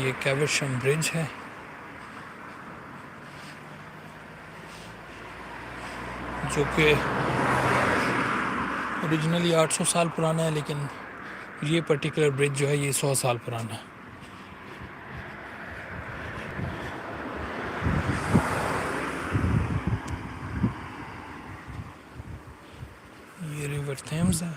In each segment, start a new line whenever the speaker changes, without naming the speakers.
ये कैवरशम ब्रिज है जो कि ओरिजिनली 800 साल पुराना है, लेकिन ये पर्टिकुलर ब्रिज जो है ये 100 साल पुराना है। ये रिवर थेम्स है।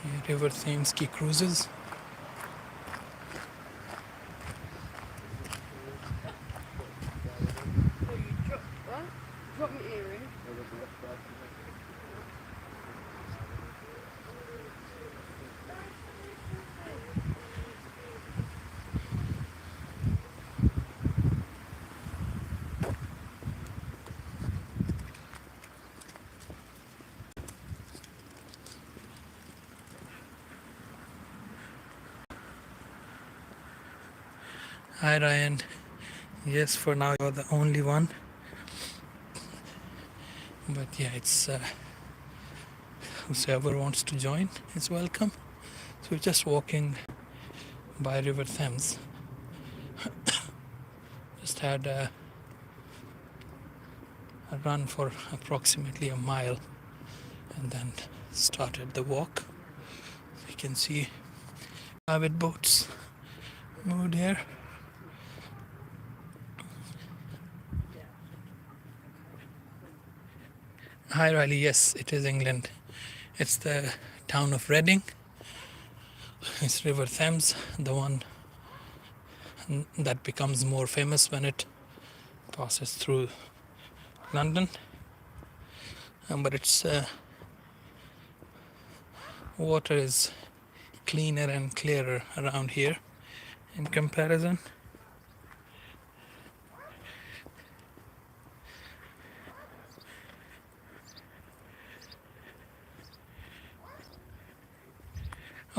ये रिवर थेम्स की cruises.
Drop my earring.
Hi Ryan. Yes, for now you're the only one, but yeah, it's whoever wants to join is welcome. So we're just walking by River Thames. Just had a run for approximately a mile and then started the walk. You can see private boats moved here. Hi Riley, yes, it is England. It's the town of Reading. It's River Thames, the one that becomes more famous when it passes through London. But its water is cleaner and clearer around here in comparison.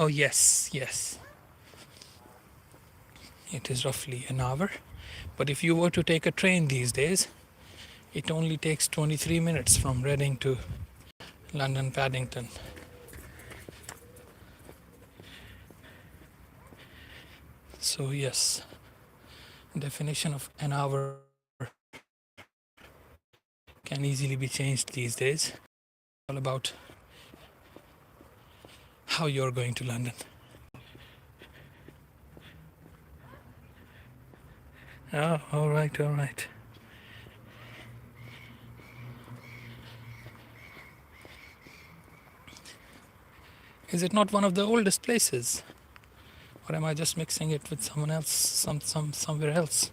Oh yes, yes. It is roughly an hour. But if you were to take a train these days, it only takes 23 minutes from Reading to London Paddington. So yes, definition of an hour can easily be changed these days. All about how you're going to London. Oh, all right, all right. Is it not one of the oldest places? Or am I just mixing it with someone else, somewhere else?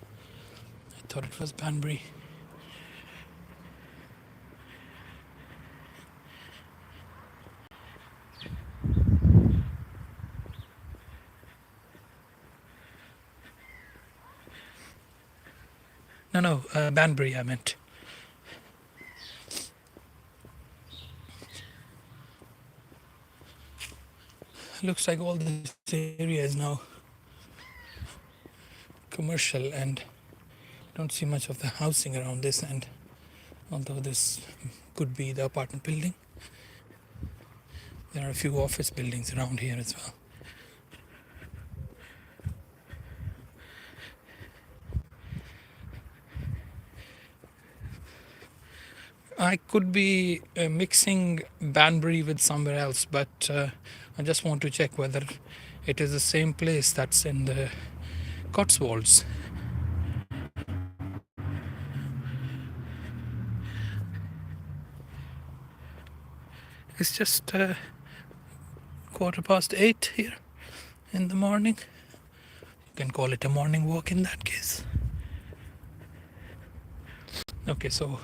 I thought it was Banbury. No, Banbury I meant. Looks like all this area is now commercial and don't see much of the housing around this end, although this could be the apartment building. There are a few office buildings around here as well. I could be mixing Banbury with somewhere else, but I just want to check whether it is the same place that's in the Cotswolds. It's just 8:15 here in the morning. You can call it a morning walk in that case. Okay, so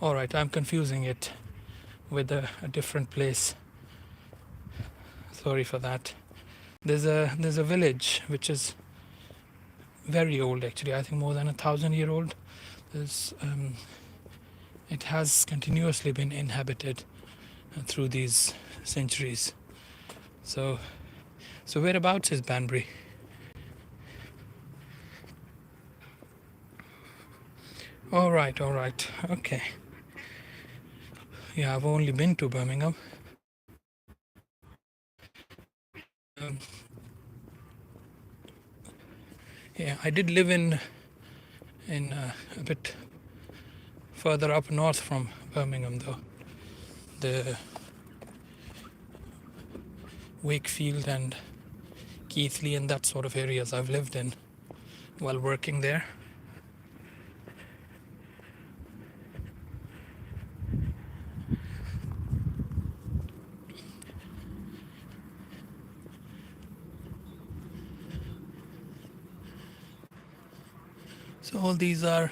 all right, I'm confusing it with a different place. Sorry for that. There's a village which is very old, actually. I think more than 1,000 year old. It has continuously been inhabited through these centuries. So whereabouts is Banbury? All right, okay. Yeah, I've only been to Birmingham. Yeah, I did live in a bit further up north from Birmingham, though. The Wakefield and Keighley and that sort of areas I've lived in while working there. So all these are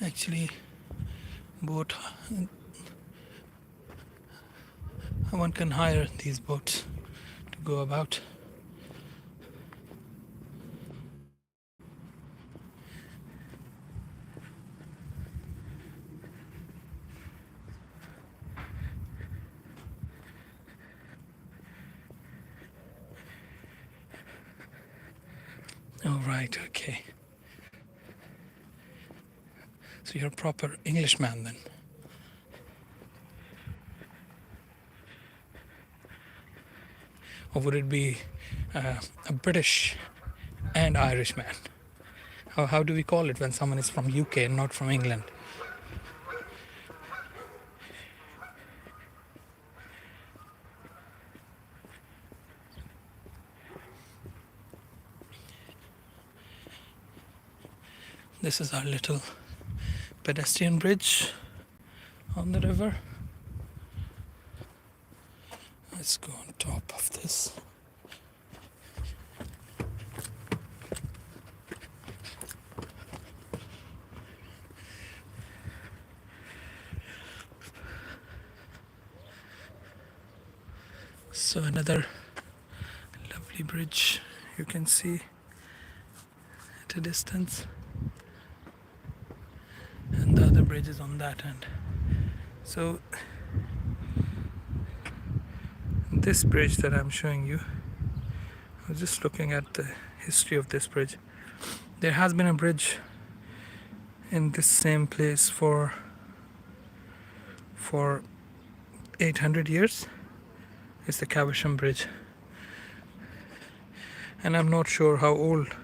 actually boat. One can hire these boats to go about. All right, okay. So you're a proper Englishman then. Or would it be a British and Irish man? How do we call it when someone is from UK and not from England? This is our little pedestrian bridge on the river. Let's go on top of this. So another lovely bridge you can see at a distance, and the other bridge is on that end. So this bridge that I'm showing you, I was just looking at the history of this bridge. There has been a bridge in this same place for 800 years. It's the Caversham Bridge, and I'm not sure how old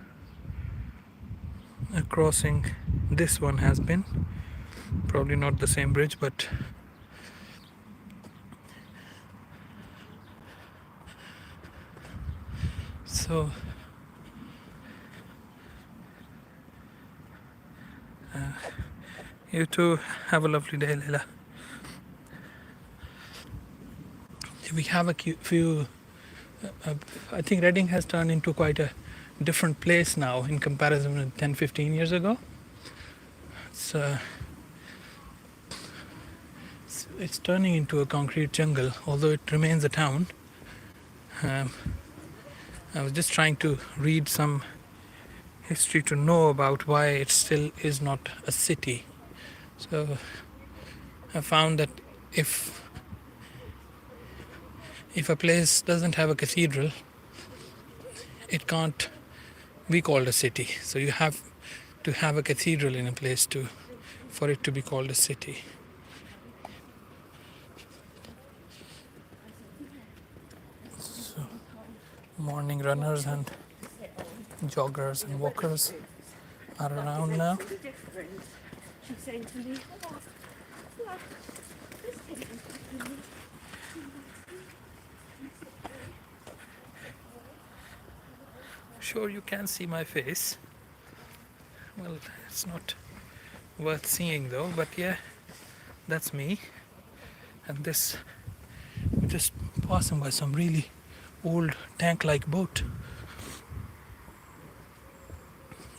a crossing this one has been. Probably not the same bridge, but so you too have a lovely day, Leila. We have a few. I think Reading has turned into quite a different place now in comparison with 10-15 years ago. It's turning into a concrete jungle, although it remains a town. I was just trying to read some history to know about why it still is not a city. So I found that if a place doesn't have a cathedral, it can't be called a city. So you have to have a cathedral in a place for it to be called a city. So morning runners and joggers and walkers are around now.
She's saying to me,
Sure, you can see my face. Well, it's not worth seeing though, but yeah, that's me. And this, we're just passing by some really old tank-like boat.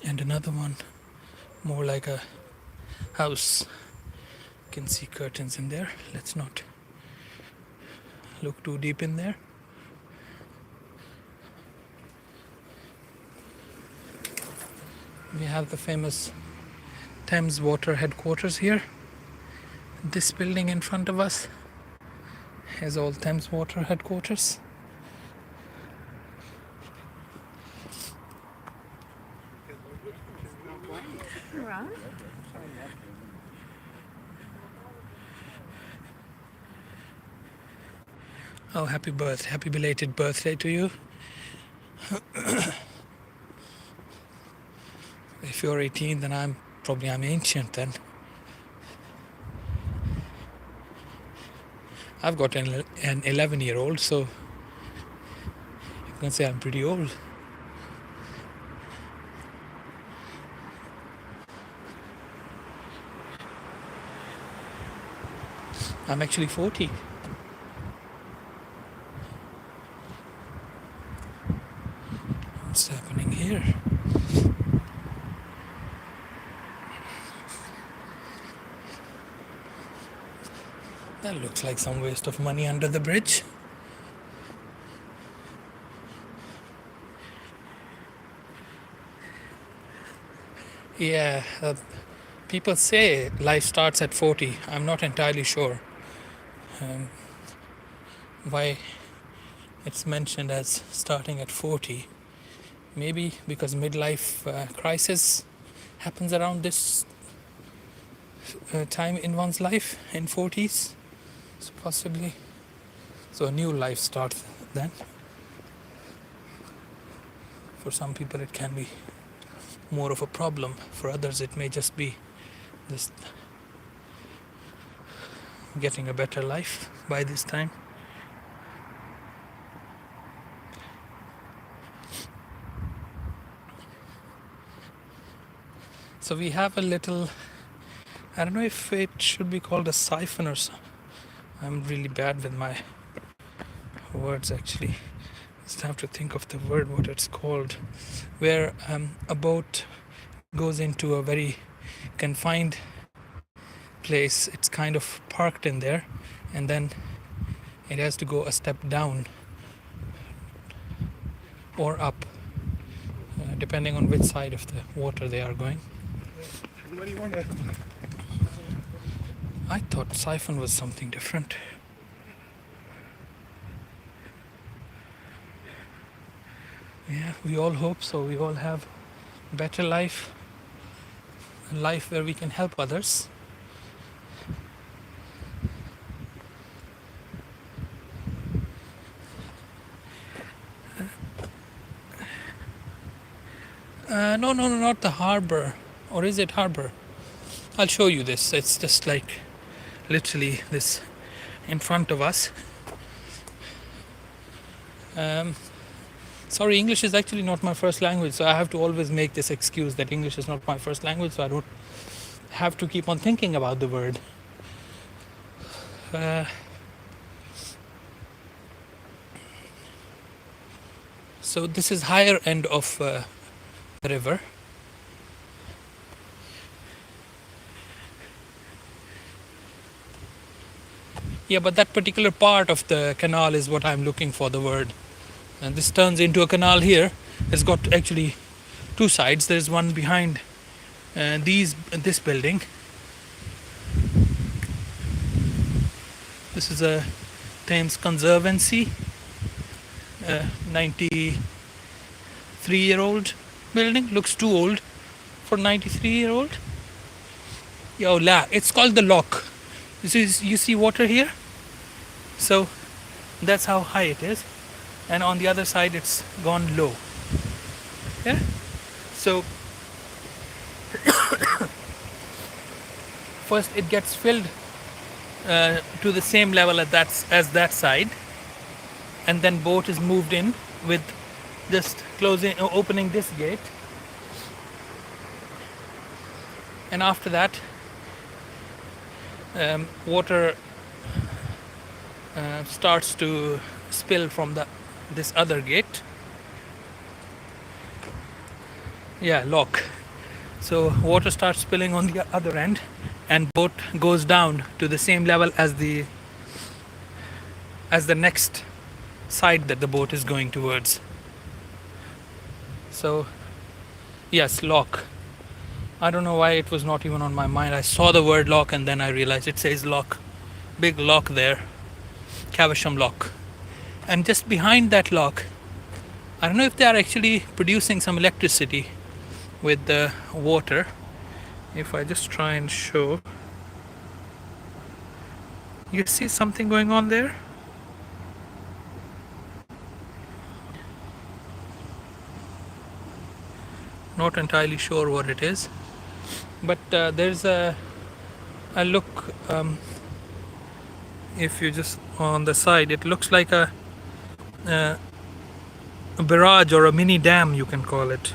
And another one, more like a house. You can see curtains in there. Let's not look too deep in there. We have the famous Thames Water headquarters here. This building in front of us is all Thames Water headquarters.
Right.
Oh, happy belated birthday to you. If you're 18, then I'm ancient then. I've got an 11-year-old, so you can say I'm pretty old. I'm actually 40. What's happening here? That looks like some waste of money under the bridge. Yeah, people say life starts at 40. I'm not entirely sure why it's mentioned as starting at 40. Maybe because midlife crisis happens around this time in one's life, in 40s. So possibly. So a new life starts then. For some people it can be more of a problem. For others it may just be just getting a better life by this time. So we have a little, I don't know if it should be called a siphon or so. I'm really bad with my words actually. Just have to think of the word, what it's called. Where a boat goes into a very confined place. It's kind of parked in there, and then it has to go a step down or up, depending on which side of the water they are going.
What do you want to?
I thought siphon was something different. Yeah, we all hope so. We all have a better life, a life where we can help others. No, not the harbor. Or is it harbor? I'll show you this. It's just like literally this in front of us. Sorry, English is actually not my first language, so I have to always make this excuse that English is not my first language, so I don't have to keep on thinking about the word. So this is higher end of the river. Yeah, but that particular part of the canal is what I'm looking for, the word. And this turns into a canal here. It's got actually two sides. There's one behind this building. This is a Thames Conservancy, 93-year-old building. Looks too old for 93-year-old. Yo, la! It's called the Lock. You see water here? So that's how high it is. And on the other side it's gone low. Yeah? So first it gets filled to the same level as that side, and then boat is moved in with just opening this gate, and after that water starts to spill from this other gate. Yeah, lock. So water starts spilling on the other end, and boat goes down to the same level as the next side that the boat is going towards. So yes, lock. I don't know why it was not even on my mind. I saw the word lock and then I realized it says lock. Big lock there. Caversham Lock. And just behind that lock, I don't know if they are actually producing some electricity with the water. If I just try and show, you see something going on there? Not entirely sure what it is, but there's a look. If you just on the side, it looks like a barrage or a mini dam, you can call it.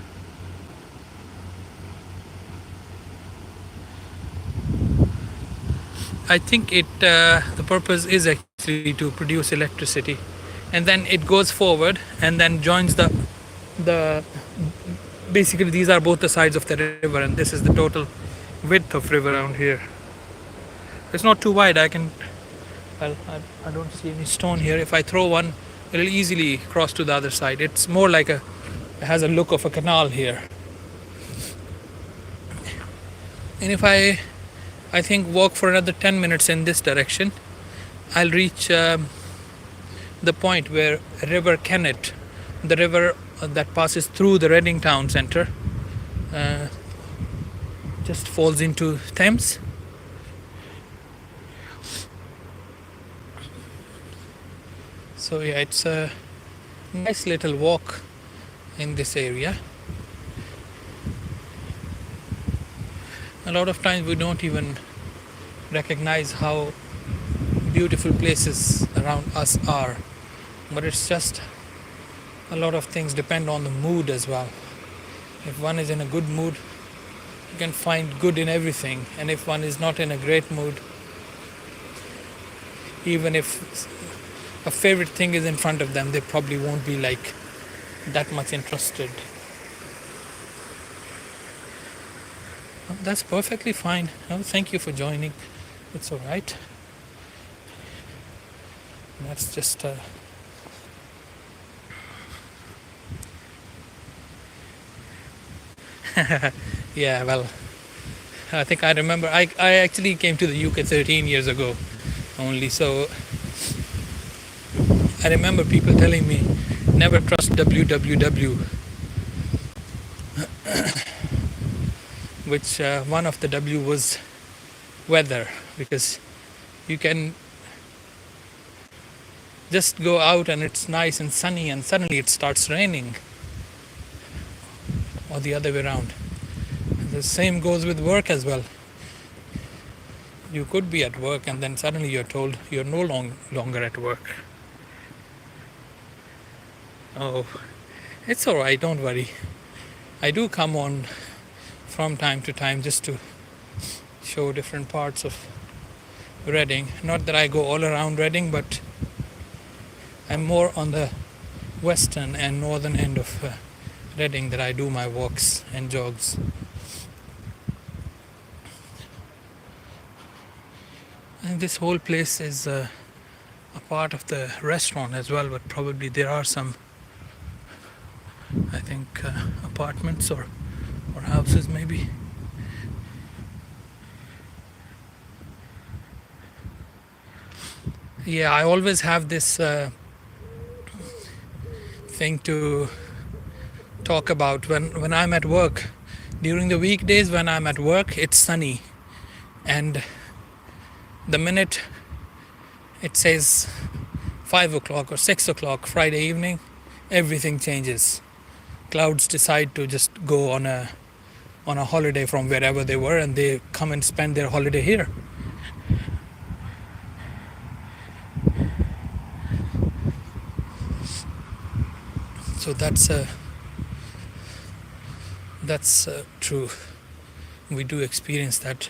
I think the purpose is actually to produce electricity, and then it goes forward and then joins the basically these are both the sides of the river, and this is the total width of river around here. It's not too wide. I don't see any stone here. If I throw one, it'll easily cross to the other side. It's more like it has a look of a canal here. And if I think walk for another 10 minutes in this direction, I'll reach the point where River Kennet, the river that passes through the Reading town centre, just falls into Thames. So yeah, it's a nice little walk in this area. A lot of times we don't even recognize how beautiful places around us are, but it's just a lot of things depend on the mood as well. If one is in a good mood, you can find good in everything, and if one is not in a great mood, even if a favorite thing is in front of them, they probably won't be like that much interested. That's perfectly fine. Oh, thank you for joining. It's all right. That's just yeah, well, I think I remember I actually came to the UK 13 years ago only, so I remember people telling me never trust www, which one of the W was weather, because you can just go out and it's nice and sunny and suddenly it starts raining, or the other way around. And the same goes with work as well. You could be at work and then suddenly you're told you're no longer at work. Oh, it's alright, don't worry. I do come on from time to time just to show different parts of Reading. Not that I go all around Reading, but I'm more on the western and northern end of Reading that I do my walks and jogs. And this whole place is a part of the restaurant as well, but probably there are some, I think, apartments or houses maybe. Yeah, I always have this thing to talk about when I'm at work. During the weekdays when I'm at work, it's sunny, and the minute it says 5 o'clock or 6 o'clock Friday evening, everything changes. Clouds decide to just go on a holiday from wherever they were, and they come and spend their holiday here. So that's true. We do experience that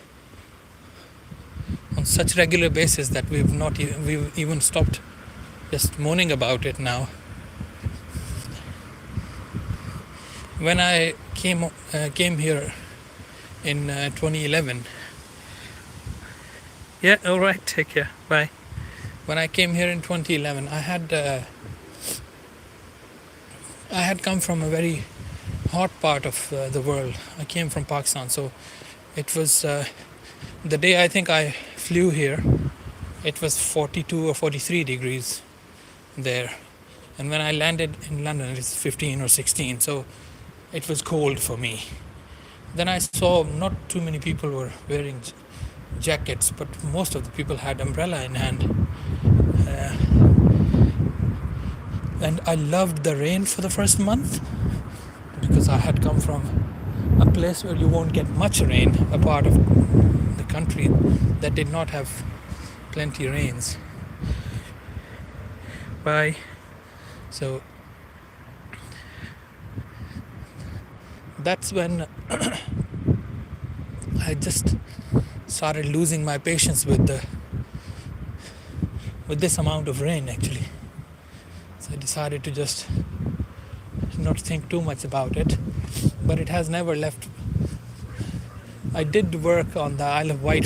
on such regular basis that we've even stopped just moaning about it now. When I came here in 2011, yeah, all right, take care, bye. When I came here in 2011, I had come from a very hot part of the world. I came from Pakistan, so it was the day I think I flew here. It was 42 or 43 degrees there, and when I landed in London, it's 15 or 16. So it was cold for me. Then I saw not too many people were wearing jackets, but most of the people had umbrella in hand. Uh, and I loved the rain for the first month because I had come from a place where you won't get much rain, a part of the country that did not have plenty rains. Bye. So that's when I just started losing my patience with this amount of rain actually. So I decided to just not think too much about it, but it has never left. I did work on the Isle of Wight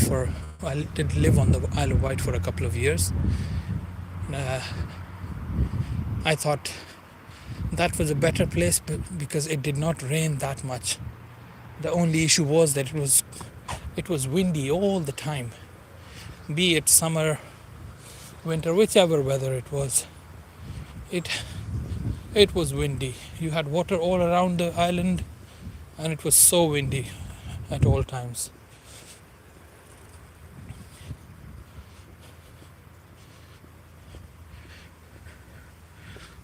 I did live on the Isle of Wight for a couple of years. I thought that was a better place because it did not rain that much. The only issue was that it was windy all the time, be it summer, winter, whichever weather it was. It was windy. You had water all around the island, and it was so windy at all times.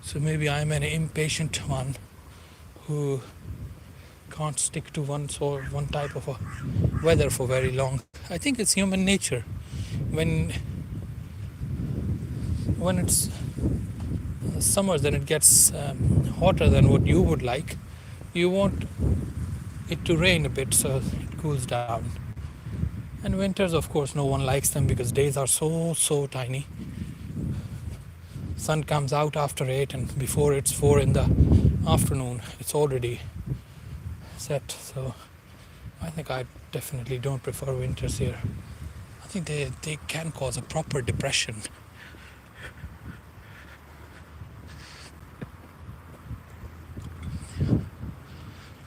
So maybe I'm an impatient one who can't stick to one type of a weather for very long. I think it's human nature. When it's summers, then it gets hotter than what you would like. You want it to rain a bit so it cools down. And winters, of course, no one likes them because days are so tiny. Sun comes out after 8, and before it's 4 in the afternoon, it's already set. So I think I definitely don't prefer winters here. I think they can cause a proper depression.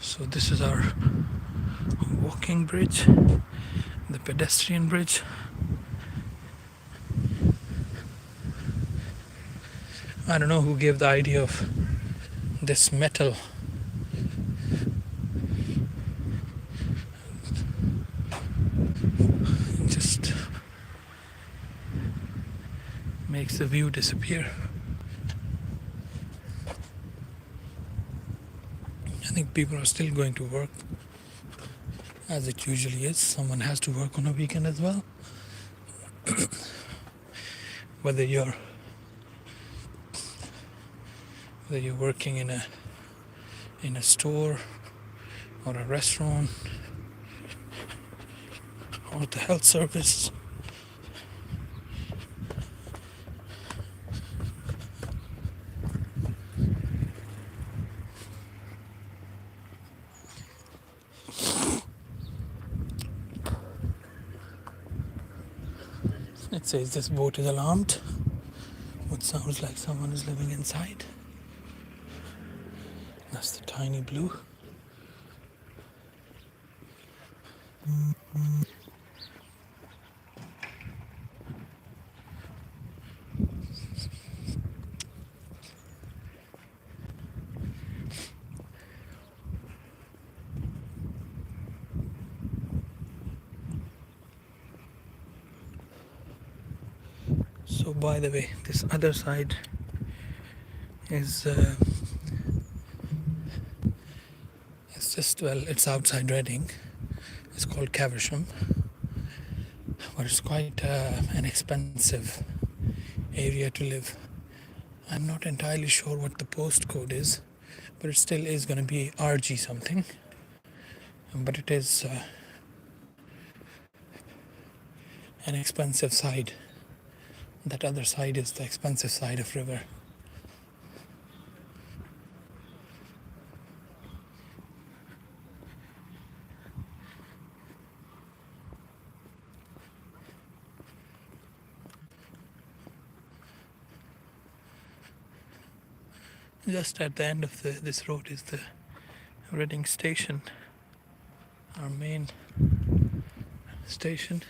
So this is our walking bridge, the pedestrian bridge. I don't know who gave the idea of this metal. It just makes the view disappear. I think people are still going to work, as it usually is. Someone has to work on a weekend as well. whether you're working in a store or a restaurant or the health service. It says this boat is alarmed, which sounds like someone is living inside. That's the Tiny Blue. So by the way, this other side is it's just, well, it's outside Reading. It's called Caversham, but it's quite an expensive area to live. I'm not entirely sure what the postcode is, but it still is going to be RG something. But it is an expensive side. That other side is the expensive side of river. Just at the end of this road is the Reading station, our main station.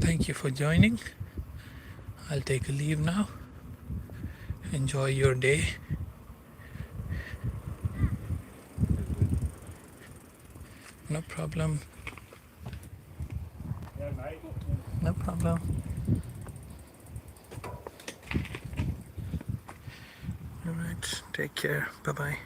Thank you for joining. I'll take a leave now. Enjoy your day. No problem.
Yeah, mate.
No problem. All right. Take care. Bye bye.